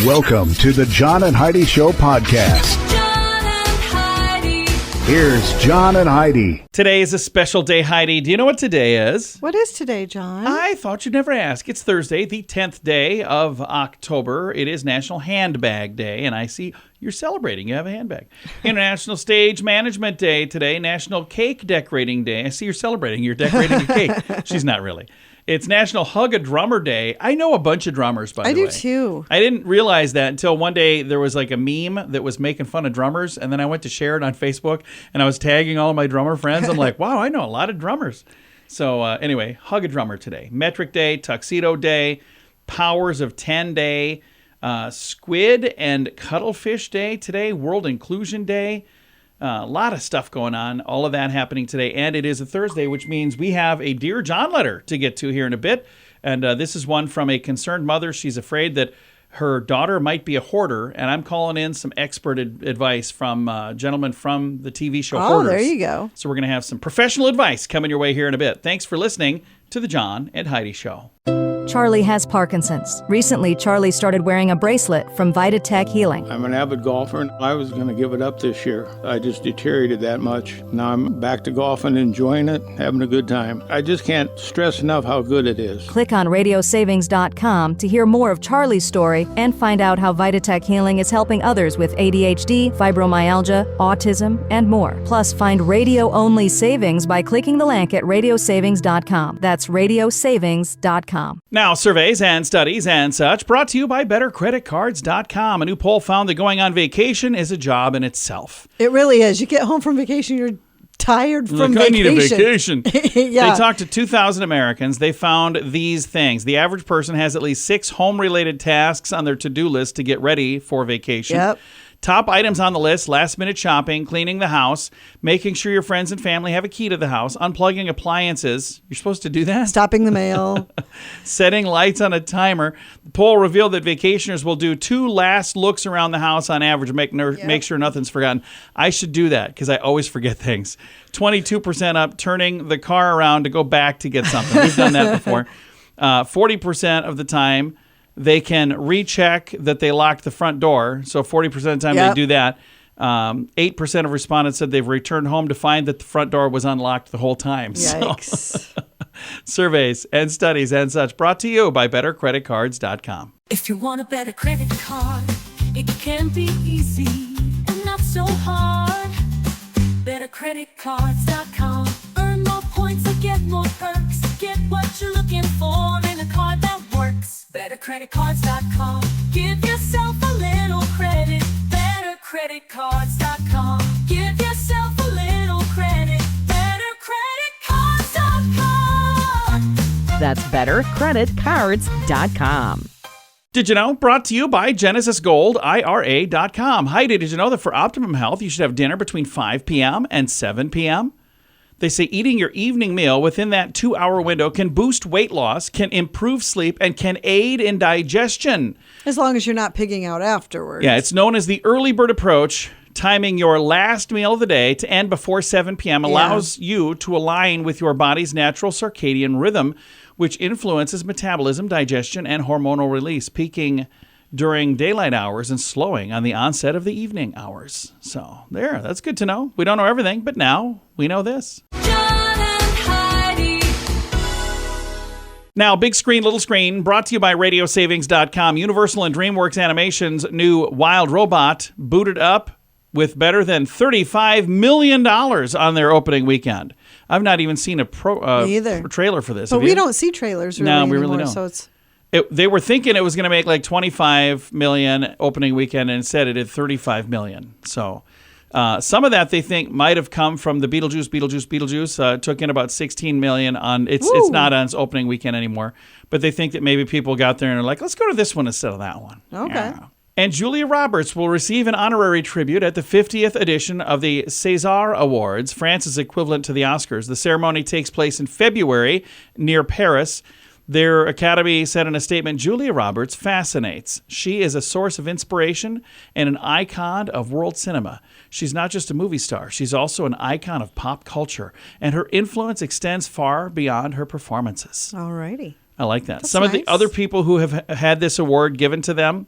Welcome to the Jon and Heidi Show podcast. Jon and Heidi. Here's Jon and Heidi. Today is a special day, Heidi. Do you know what today is? What is today, Jon? I thought you'd never ask. It's Thursday, the 10th day of October. It is National Handbag Day, and I see you're celebrating. You have a handbag. International Stage Management Day today. National Cake Decorating Day. I see you're celebrating. You're decorating a cake. She's not really. It's National Hug a Drummer Day. I know a bunch of drummers, by the way. I do too. I didn't realize that until one day there was like a meme that was making fun of drummers, and then I went to share it on Facebook, and I was tagging all of my drummer friends. I'm like, wow, I know a lot of drummers. So anyway, Hug a Drummer today. Metric Day, Tuxedo Day, Powers of 10 Day, Squid and Cuttlefish Day today, World Inclusion Day. A lot of stuff going on, all of that happening today, and it is a Thursday, which means we have a Dear John letter to get to here in a bit, and this is one from a concerned mother. She's afraid that her daughter might be a hoarder, and I'm calling in some expert advice from a gentleman from the TV show Hoarders. Oh, there you go. So we're going to have some professional advice coming your way here in a bit. Thanks for listening to the Jon and Heidi Show. Charlie has Parkinson's. Recently, Charlie started wearing a bracelet from VitaTech Healing. I'm an avid golfer, and I was going to give it up this year. I just deteriorated that much. Now I'm back to golfing, enjoying it, having a good time. I just can't stress enough how good it is. Click on radiosavings.com to hear more of Charlie's story and find out how VitaTech Healing is helping others with ADHD, fibromyalgia, autism, and more. Plus, find radio-only savings by clicking the link at radiosavings.com. That's radiosavings.com. Now, surveys and studies and such brought to you by bettercreditcards.com. A new poll found that going on vacation is a job in itself. It really is. You get home from vacation, you're tired from Like, vacation. I need a vacation. Yeah. They talked to 2,000 Americans. They found these things. The average person has at least 6 home-related tasks on their to-do list to get ready for vacation. Yep. Top items on the list: last-minute shopping, cleaning the house, making sure your friends and family have a key to the house, unplugging appliances. You're supposed to do that? Stopping the mail. Setting lights on a timer. The poll revealed that vacationers will do 2 last looks around the house on average, make sure nothing's forgotten. I should do that because I always forget things. 22% up, turning the car around to go back to get something. We've done that before. 40% of the time, they can recheck that they locked the front door. So 40% of the time they do that. 8% of respondents said they've returned home to find that the front door was unlocked the whole time. Yikes. So, surveys and studies and such brought to you by bettercreditcards.com. If you want a better credit card, it can be easy and not so hard. BetterCreditCards.com. Earn more points or get more perks. Get what you're looking for in a card that works. BetterCreditCards.com. Give yourself a little credit. BetterCreditCards.com. Give yourself a little credit. BetterCreditCards.com. That's bettercreditcards.com. Did you know? Brought to you by GenesisGoldIRA.com. Heidi, did you know that for optimum health, you should have dinner between 5 p.m. and 7 p.m.? They say eating your evening meal within that 2-hour window can boost weight loss, can improve sleep, and can aid in digestion. As long as you're not pigging out afterwards. Yeah, it's known as the early bird approach. Timing your last meal of the day to end before 7 p.m. allows you to align with your body's natural circadian rhythm, which influences metabolism, digestion, and hormonal release, peaking during daylight hours and slowing on the onset of the evening hours. So there, that's good to know. We don't know everything, but now we know this. Jon and Heidi. Now, big screen, little screen, brought to you by radiosavings.com. Universal and DreamWorks Animation's new Wild Robot booted up with better than $35 million on their opening weekend. I've not even seen a trailer for this. But Have we you? don't see trailers really No, we anymore, really don't. So it's... They were thinking it was going to make like $25 million opening weekend, and instead it did $35 million. So some of that they think might have come from the Beetlejuice. Took in about $16 million on it's not on its opening weekend anymore. But they think that maybe people got there and are like, let's go to this one instead of that one. Okay. Yeah. And Julia Roberts will receive an honorary tribute at the 50th edition of the César Awards, France's equivalent to the Oscars. The ceremony takes place in February near Paris. Their academy said in a statement, Julia Roberts fascinates. She is a source of inspiration and an icon of world cinema. She's not just a movie star. She's also an icon of pop culture, and her influence extends far beyond her performances. All righty. I like that. That's Some of the nice. other people who have had this award given to them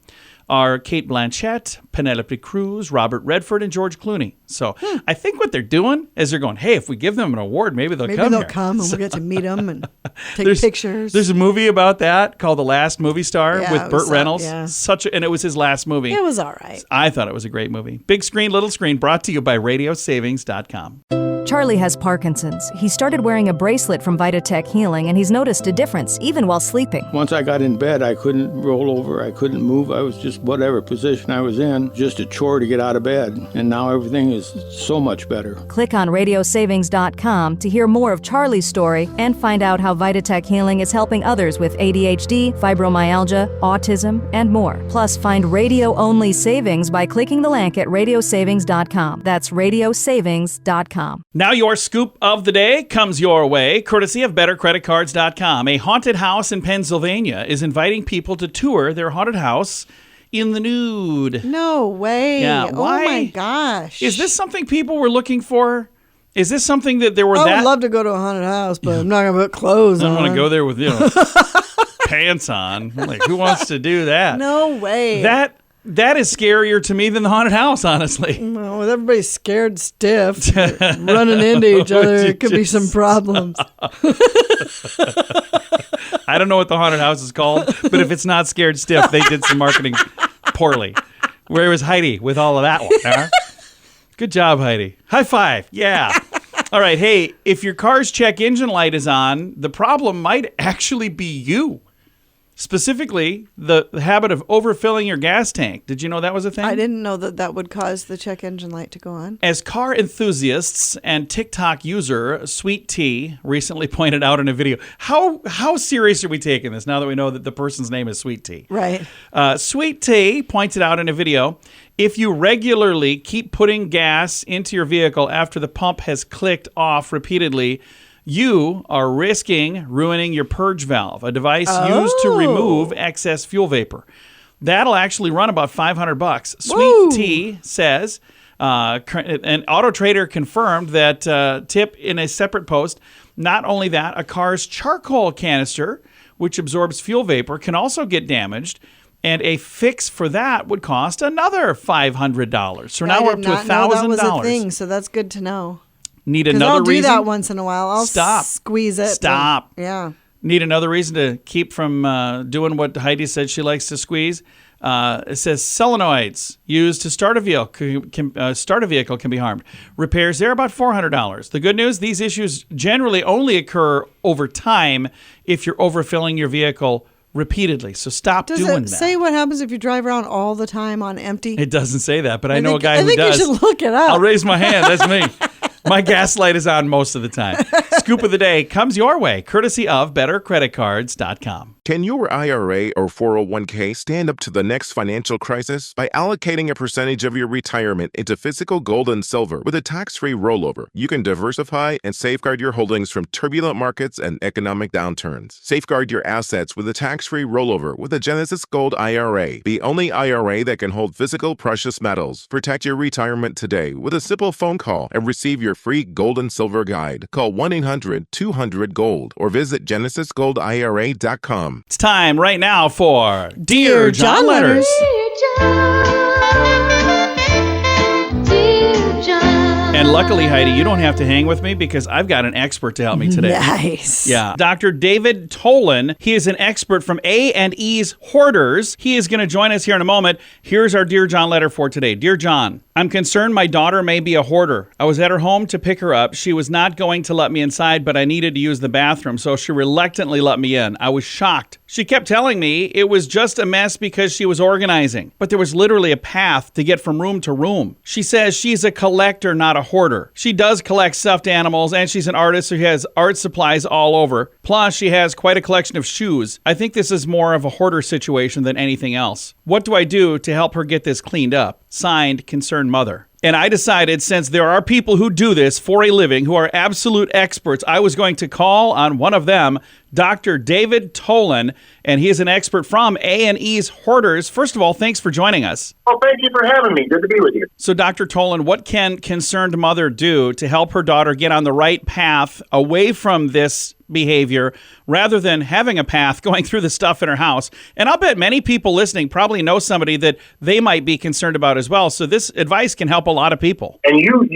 are Kate Blanchett, Penelope Cruz, Robert Redford, and George Clooney. So I think what they're doing is they're going, hey, if we give them an award, maybe they'll come here. And we'll get to meet them and take pictures. There's a movie about that called The Last Movie Star with Burt Reynolds. Yeah. And it was his last movie. It was all right. I thought it was a great movie. Big screen, little screen, brought to you by RadioSavings.com. Charlie has Parkinson's. He started wearing a bracelet from Vitatech Healing, and he's noticed a difference, even while sleeping. Once I got in bed, I couldn't roll over. I couldn't move. I was just whatever position I was in, just a chore to get out of bed. And now everything is so much better. Click on RadioSavings.com to hear more of Charlie's story and find out how Vitatech Healing is helping others with ADHD, fibromyalgia, autism, and more. Plus, find radio-only savings by clicking the link at RadioSavings.com. That's RadioSavings.com. Now your scoop of the day comes your way, courtesy of BetterCreditCards.com. A haunted house in Pennsylvania is inviting people to tour their haunted house in the nude. No way. Yeah, why? Oh, my gosh. Is this something people were looking for? Is this something that there were I would love to go to a haunted house, but I'm not going to put clothes on. I don't want to go there with, pants on. Like, who wants to do that? No way. That is scarier to me than the haunted house, honestly. Well, with everybody scared stiff, running into each other, it could be some problems. I don't know what the haunted house is called, but if it's not scared stiff, they did some marketing poorly. Where was Heidi with all of that one? Huh? Good job, Heidi. High five. Yeah. All right. Hey, if your car's check engine light is on, the problem might actually be you. Specifically, the habit of overfilling your gas tank. Did you know that was a thing? I didn't know that would cause the check engine light to go on. As car enthusiasts and TikTok user Sweet Tea recently pointed out in a video, how serious are we taking this now that we know that the person's name is Sweet Tea? Right. Sweet Tea pointed out in a video, if you regularly keep putting gas into your vehicle after the pump has clicked off repeatedly, you are risking ruining your purge valve, a device used to remove excess fuel vapor. That'll actually run about $500. Sweet Tea says, an Auto Trader confirmed that tip in a separate post. Not only that, a car's charcoal canister, which absorbs fuel vapor, can also get damaged. And a fix for that would cost another $500. So now we're up to $1,000. That was a thing, so that's good to know. Need another I'll reason? do that once in a while. I'll squeeze it. Stop. Yeah. Need another reason to keep from doing what Heidi said she likes to squeeze? It says solenoids used to start a vehicle can be harmed. Repairs there about $400. The good news, these issues generally only occur over time if you're overfilling your vehicle repeatedly. So stop doing that. Does it say what happens if you drive around all the time on empty? It doesn't say that, but I know a guy who does. I think you should look it up. I'll raise my hand. That's me. My gas light is on most of the time. Scoop of the day comes your way, courtesy of BetterCreditCards.com. Can your IRA or 401k stand up to the next financial crisis by allocating a percentage of your retirement into physical gold and silver with a tax-free rollover? You can diversify and safeguard your holdings from turbulent markets and economic downturns. Safeguard your assets with a tax-free rollover with a Genesis Gold IRA, the only IRA that can hold physical precious metals. Protect your retirement today with a simple phone call and receive your free gold and silver guide. Call 1-800-200-GOLD or visit genesisgoldira.com. It's time right now for Dear John Letters. And luckily, Heidi, you don't have to hang with me because I've got an expert to help me today. Nice. Yeah. Dr. David Tolin. He is an expert from A&E's Hoarders. He is going to join us here in a moment. Here's our Dear John letter for today. Dear John, I'm concerned my daughter may be a hoarder. I was at her home to pick her up. She was not going to let me inside, but I needed to use the bathroom, so she reluctantly let me in. I was shocked. She kept telling me it was just a mess because she was organizing, but there was literally a path to get from room to room. She says she's a collector, not a hoarder. She does collect stuffed animals, and she's an artist who has art supplies all over. Plus, she has quite a collection of shoes. I think this is more of a hoarder situation than anything else. What do I do to help her get this cleaned up? Signed, Concerned Mother. And I decided, since there are people who do this for a living, who are absolute experts, I was going to call on one of them, Dr. David Tolin, and he is an expert from A&E's Hoarders. First of all, thanks for joining us. Well, thank you for having me. Good to be with you. So, Dr. Tolin, what can concerned mother do to help her daughter get on the right path away from this behavior rather than having a path going through the stuff in her house? And I'll bet many people listening probably know somebody that they might be concerned about as well. So this advice can help a lot of people. And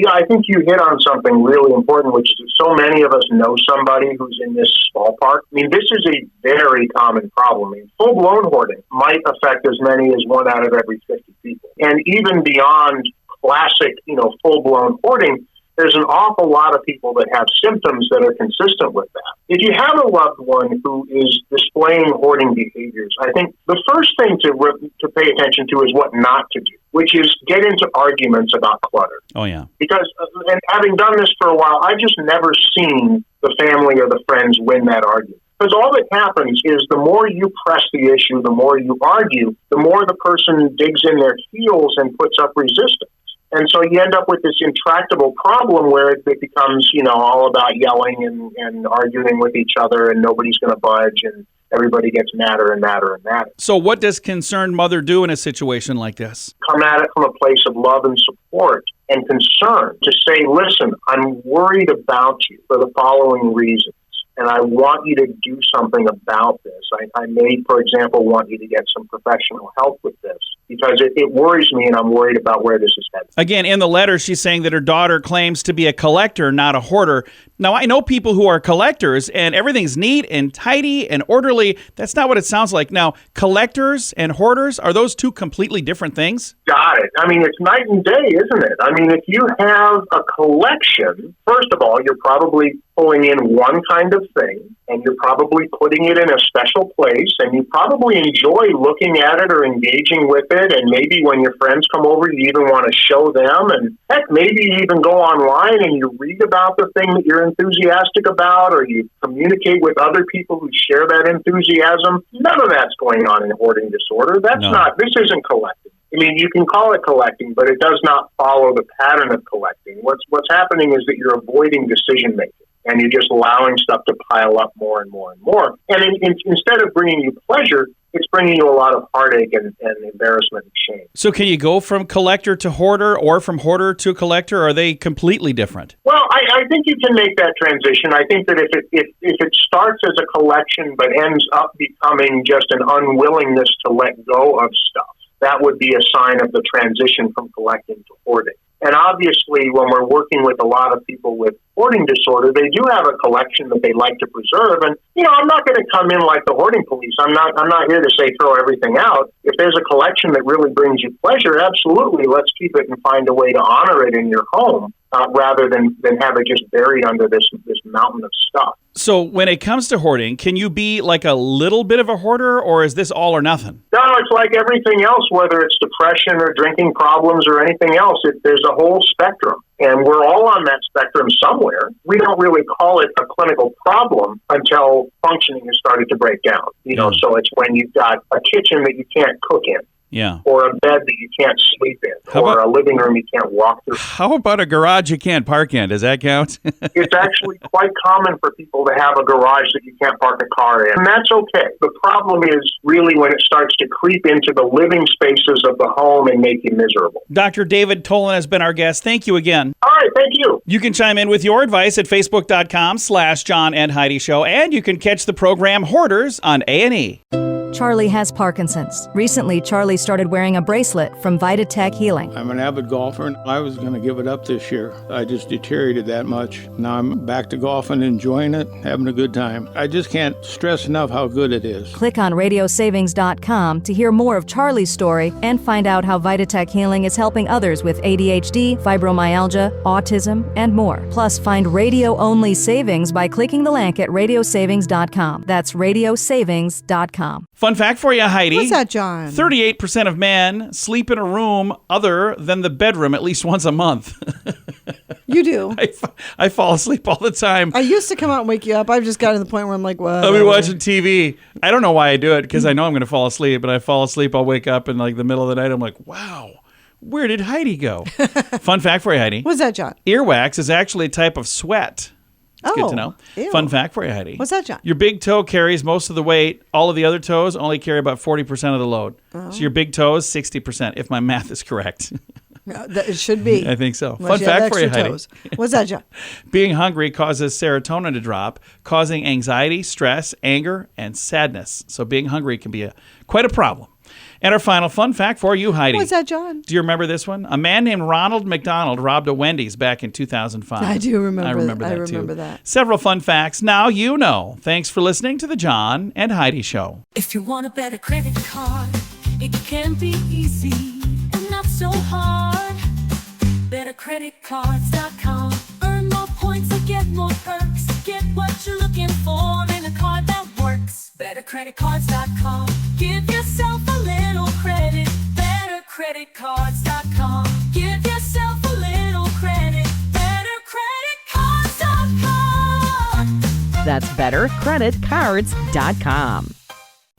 I think you hit on something really important, which is that so many of us know somebody who's in this ballpark. I mean, this is a very common problem. I mean, full-blown hoarding might affect as many as 1 out of every 50 people. And even beyond classic, full-blown hoarding, there's an awful lot of people that have symptoms that are consistent with that. If you have a loved one who is displaying hoarding behaviors, I think the first thing to pay attention to is what not to do, which is get into arguments about clutter. Oh, yeah. Because, and having done this for a while, I've just never seen the family or the friends win that argument. Because all that happens is the more you press the issue, the more you argue, the more the person digs in their heels and puts up resistance. And so you end up with this intractable problem where it becomes, all about yelling and arguing with each other, and nobody's going to budge, and everybody gets madder and madder and madder. So what does concerned mother do in a situation like this? Come at it from a place of love and support and concern to say, listen, I'm worried about you for the following reasons, and I want you to do something about this. I may, for example, want you to get some professional help with this because it worries me, and I'm worried about where this is headed. Again, in the letter, she's saying that her daughter claims to be a collector, not a hoarder. Now, I know people who are collectors, and everything's neat and tidy and orderly. That's not what it sounds like. Now, collectors and hoarders, are those two completely different things? Got it. I mean, it's night and day, isn't it? I mean, if you have a collection, first of all, you're probably pulling in one kind of thing, and you're probably putting it in a special place, and you probably enjoy looking at it or engaging with it, and maybe when your friends come over, you even want to show them, and heck, maybe you even go online and you read about the thing that you're enthusiastic about, or you communicate with other people who share that enthusiasm. None of that's going on in hoarding disorder. This isn't collecting. I mean, you can call it collecting, but it does not follow the pattern of collecting. What's happening is that you're avoiding decision making, and you're just allowing stuff to pile up more and more and more. And instead of bringing you pleasure, it's bringing you a lot of heartache and embarrassment and shame. So can you go from collector to hoarder or from hoarder to collector? Or are they completely different? Well, I think you can make that transition. I think that if it starts as a collection but ends up becoming just an unwillingness to let go of stuff, that would be a sign of the transition from collecting to hoarding. And obviously, when we're working with a lot of people with hoarding disorder, they do have a collection that they like to preserve. And, I'm not going to come in like the hoarding police. I'm not here to say throw everything out. If there's a collection that really brings you pleasure, absolutely, let's keep it and find a way to honor it in your home, rather than have it just buried under this mountain of stuff. So when it comes to hoarding, can you be like a little bit of a hoarder, or is this all or nothing? No, it's like everything else, whether it's depression or drinking problems or anything else. There's a whole spectrum, and we're all on that spectrum somewhere. We don't really call it a clinical problem until functioning has started to break down. So it's when you've got a kitchen that you can't cook in. Yeah. Or a bed that you can't sleep in, or a living room you can't walk through. How about a garage you can't park in? Does that count? It's actually quite common for people to have a garage that you can't park a car in, and that's okay. The problem is really when it starts to creep into the living spaces of the home and make you miserable. Dr. David Tolin has been our guest. Thank you again. All right, thank you. You can chime in with your advice at Facebook.com/John and Heidi Show, and you can catch the program Hoarders on A&E. Charlie has Parkinson's. Recently, Charlie started wearing a bracelet from VitaTech Healing. I'm an avid golfer, and I was going to give it up this year. I just deteriorated that much. Now I'm back to golfing, enjoying it, having a good time. I just can't stress enough how good it is. Click on radiosavings.com to hear more of Charlie's story and find out how VitaTech Healing is helping others with ADHD, fibromyalgia, autism, and more. Plus, find radio-only savings by clicking the link at radiosavings.com. That's radiosavings.com. Fun fact for you, Heidi. What's that, John? 38% of men sleep in a room other than the bedroom at least once a month. You do. I fall asleep all the time. I used to come out and wake you up. I've just gotten to the point where I'm like, what? I'll be watching TV. I don't know why I do it, because I know I'm going to fall asleep, but I fall asleep, I'll wake up in like the middle of the night. I'm like, wow, where did Heidi go? Fun fact for you, Heidi. What's that, John? Earwax is actually a type of sweat. It's good to know. Ew. Fun fact for you, Heidi. What's that, John? Your big toe carries most of the weight. All of the other toes only carry about 40% of the load. So your big toes, 60%, if my math is correct. It should be. I think so. Unless Fun fact for you, extra Heidi. toes. What's that, John? Being hungry causes serotonin to drop, causing anxiety, stress, anger, and sadness. So being hungry can be quite a problem. And our final fun fact for you, Heidi. What's that, John? Do you remember this one? A man named Ronald McDonald robbed a Wendy's back in 2005. I do remember. I remember that, I remember too. that. Several fun facts. Now you know. Thanks for listening to the John and Heidi Show. If you want a better credit card, it can be easy and not so hard. BetterCreditCards.com. Earn more points or get more perks. Get what you're looking for in a card that works. BetterCreditCards.com. Give yourself a little credit. BetterCreditCards.com. Give yourself a little credit. BetterCreditCards.com. That's bettercreditcards.com.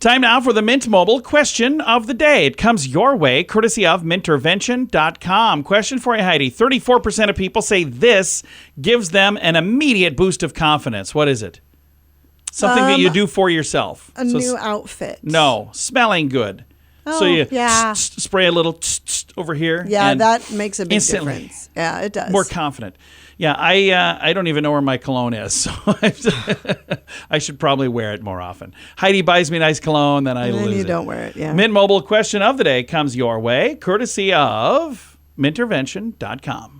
Time now for the Mint Mobile question of the day. It comes your way, courtesy of mintervention.com. Question for you, Heidi. 34% of people say this gives them an immediate boost of confidence. What is it? Something that you do for yourself. A new outfit. No, smelling good. Oh, so you yeah. spray a little over here. Yeah, and that makes a big instantly difference. Yeah, it does. more confident. Yeah, I don't even know where my cologne is, so I should probably wear it more often. Heidi buys me nice cologne, then I and then lose you it. don't wear it, yeah. Mint Mobile question of the day comes your way, courtesy of mintervention.com.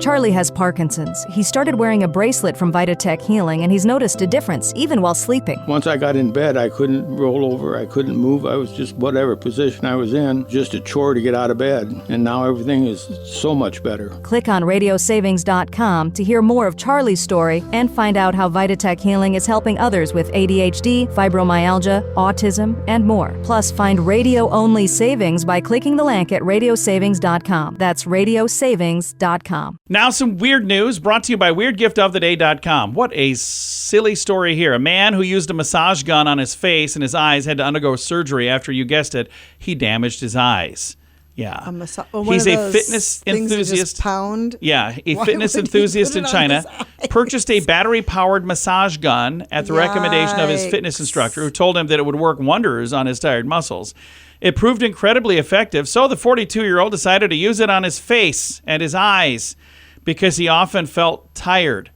Charlie has Parkinson's. He started wearing a bracelet from Vitatech Healing, and he's noticed a difference, even while sleeping. Once I got in bed, I couldn't roll over. I couldn't move. I was just whatever position I was in, just a chore to get out of bed. And now everything is so much better. Click on radiosavings.com to hear more of Charlie's story and find out how Vitatech Healing is helping others with ADHD, fibromyalgia, autism, and more. Plus, find radio-only savings by clicking the link at radiosavings.com. That's radiosavings.com. Now some weird news brought to you by weirdgiftoftheday.com. What a silly story here. A man who used a massage gun on his face and his eyes had to undergo surgery after, you guessed it, he damaged his eyes. Yeah. He's a fitness enthusiast. Pound. Yeah, a fitness enthusiast in China purchased a battery-powered massage gun at the recommendation of his fitness instructor, who told him that it would work wonders on his tired muscles. It proved incredibly effective, so the 42-year-old decided to use it on his face and his eyes because he often felt tired.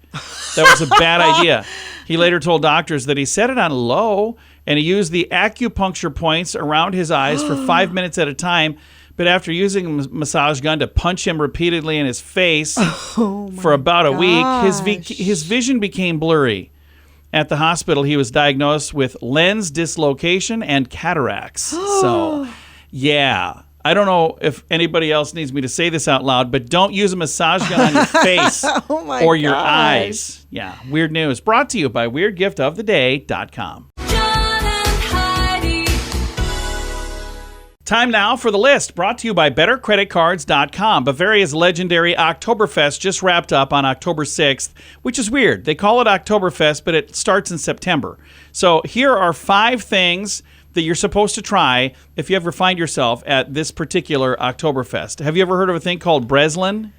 That was a bad idea. He later told doctors that he set it on low and he used the acupuncture points around his eyes for 5 minutes at a time. But after using a massage gun to punch him repeatedly in his face for about a week, his vision became blurry. At the hospital, he was diagnosed with lens dislocation and cataracts. So, yeah. I don't know if anybody else needs me to say this out loud, but don't use a massage gun on your face or your eyes. Yeah, weird news. Brought to you by weirdgiftoftheday.com. John and Heidi. Time now for the list, brought to you by BetterCreditCards.com. Bavaria's legendary Oktoberfest just wrapped up on October 6th, which is weird. They call it Oktoberfest, but it starts in September. So here are 5 things that you're supposed to try if you ever find yourself at this particular Oktoberfest. Have you ever heard of a thing called Breslin?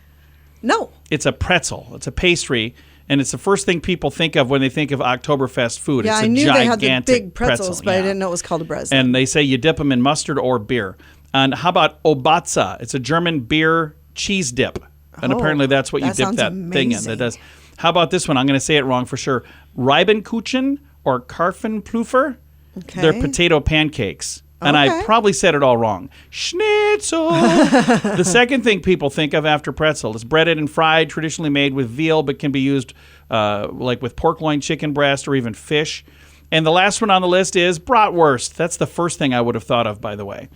No. It's a pretzel. It's a pastry, and it's the first thing people think of when they think of Oktoberfest food. Yeah, it's a I knew they had the gigantic big pretzels, pretzel. but I Yeah. didn't know it was called a breslin. And they say you dip them in mustard or beer. And how about Obatza? It's a German beer cheese dip. And apparently that's what you that dip sounds that thing in. amazing. That does. How about this one? I'm going to say it wrong for sure. Reibenkuchen or Karpfenpfluffer. Okay. They're potato pancakes. And I Okay. probably said it all wrong. Schnitzel. The second thing people think of after pretzel is breaded and fried, traditionally made with veal, but can be used like with pork loin, chicken breast, or even fish. And the last one on the list is bratwurst. That's the first thing I would have thought of, by the way.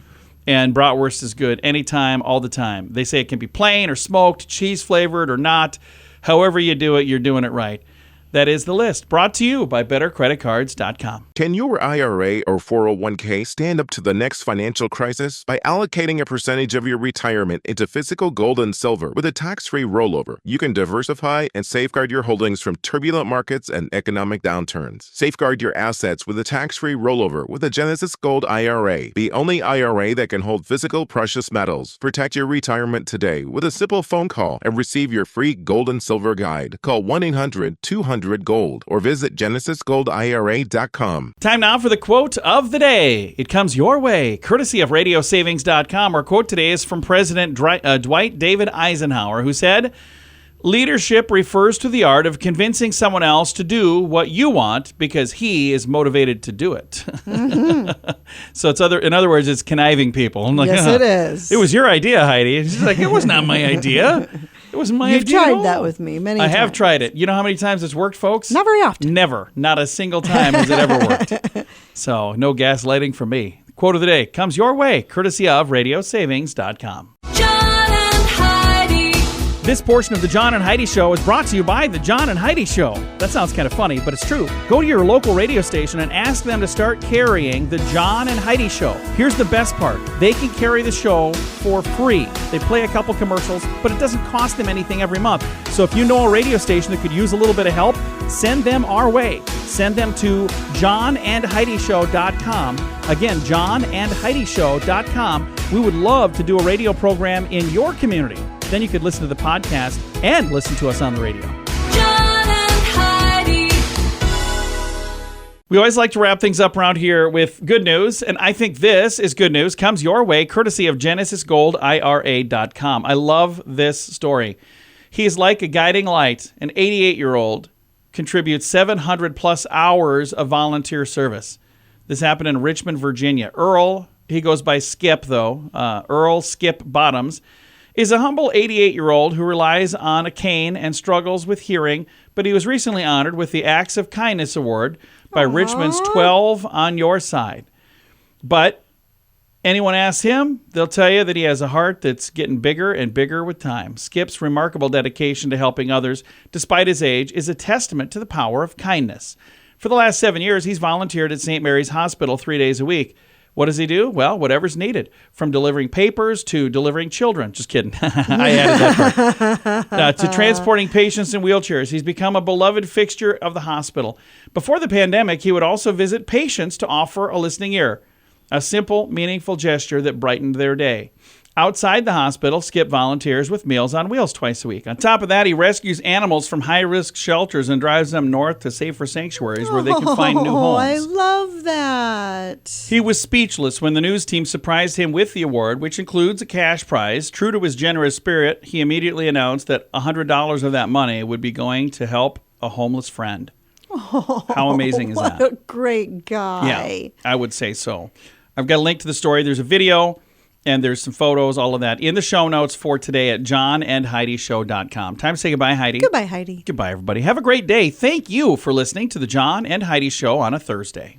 And bratwurst is good anytime, all the time. They say it can be plain or smoked, cheese flavored or not. However you do it, you're doing it right. That is the list, brought to you by BetterCreditCards.com. Can your IRA or 401k stand up to the next financial crisis? By allocating a percentage of your retirement into physical gold and silver with a tax-free rollover, you can diversify and safeguard your holdings from turbulent markets and economic downturns. Safeguard your assets with a tax-free rollover with a Genesis Gold IRA, the only IRA that can hold physical precious metals. Protect your retirement today with a simple phone call and receive your free gold and silver guide. Call 1-800-200 100 Gold or visit GenesisGoldIRA.com. Time now for the quote of the day. It comes your way, courtesy of RadioSavings.com. Our quote today is from President Dwight David Eisenhower, who said, "Leadership refers to the art of convincing someone else to do what you want because he is motivated to do it." So in other words, it's conniving people. I'm like, Yes, it is. It was your idea, Heidi. She's like, it was not my idea. It was my You've idea. tried at all." that with me many I times. have tried it. You know how many times it's worked, folks? Not very often. Never. Not a single time has it ever worked. So no gaslighting from me. The quote of the day comes your way, courtesy of RadioSavings.com. John and Heidi. This portion of the John and Heidi Show is brought to you by the John and Heidi Show. That sounds kind of funny, but it's true. Go to your local radio station and ask them to start carrying the John and Heidi Show. Here's the best part. They can carry the show for free. They play a couple commercials, but it doesn't cost them anything every month. So if you know a radio station that could use a little bit of help, send them our way. Send them to johnandheidishow.com. Again, johnandheidishow.com. We would love to do a radio program in your community. Then you could listen to the podcast and listen to us on the radio. John and Heidi. We always like to wrap things up around here with good news, and I think this is good news. Comes your way, courtesy of GenesisGoldIRA.com. I love this story. He is like a guiding light. An 88-year-old contributes 700 plus hours of volunteer service. This happened in Richmond, Virginia. Earl, he goes by Skip, though. Earl Skip Bottoms is a humble 88-year-old who relies on a cane and struggles with hearing, but he was recently honored with the Acts of Kindness Award by Richmond's 12 on Your Side. But anyone asks him, they'll tell you that he has a heart that's getting bigger and bigger with time. Skip's remarkable dedication to helping others, despite his age, is a testament to the power of kindness. For the last 7 years, he's volunteered at St. Mary's Hospital 3 days a week. What does he do? Well, whatever's needed, from delivering papers to delivering children. Just kidding. I added that part. To transporting patients in wheelchairs. He's become a beloved fixture of the hospital. Before the pandemic, he would also visit patients to offer a listening ear, a simple, meaningful gesture that brightened their day. Outside the hospital, Skip volunteers with Meals on Wheels twice a week. On top of that, he rescues animals from high-risk shelters and drives them north to safer sanctuaries where they can find new homes. I love that. He was speechless when the news team surprised him with the award, which includes a cash prize. True to his generous spirit, he immediately announced that $100 of that money would be going to help a homeless friend. How amazing is that? What a great guy. Yeah, I would say so. I've got a link to the story. There's a video. And there's some photos, all of that, in the show notes for today at johnandheidishow.com. Time to say goodbye, Heidi. Goodbye, Heidi. Goodbye, everybody. Have a great day. Thank you for listening to the John and Heidi Show on a Thursday.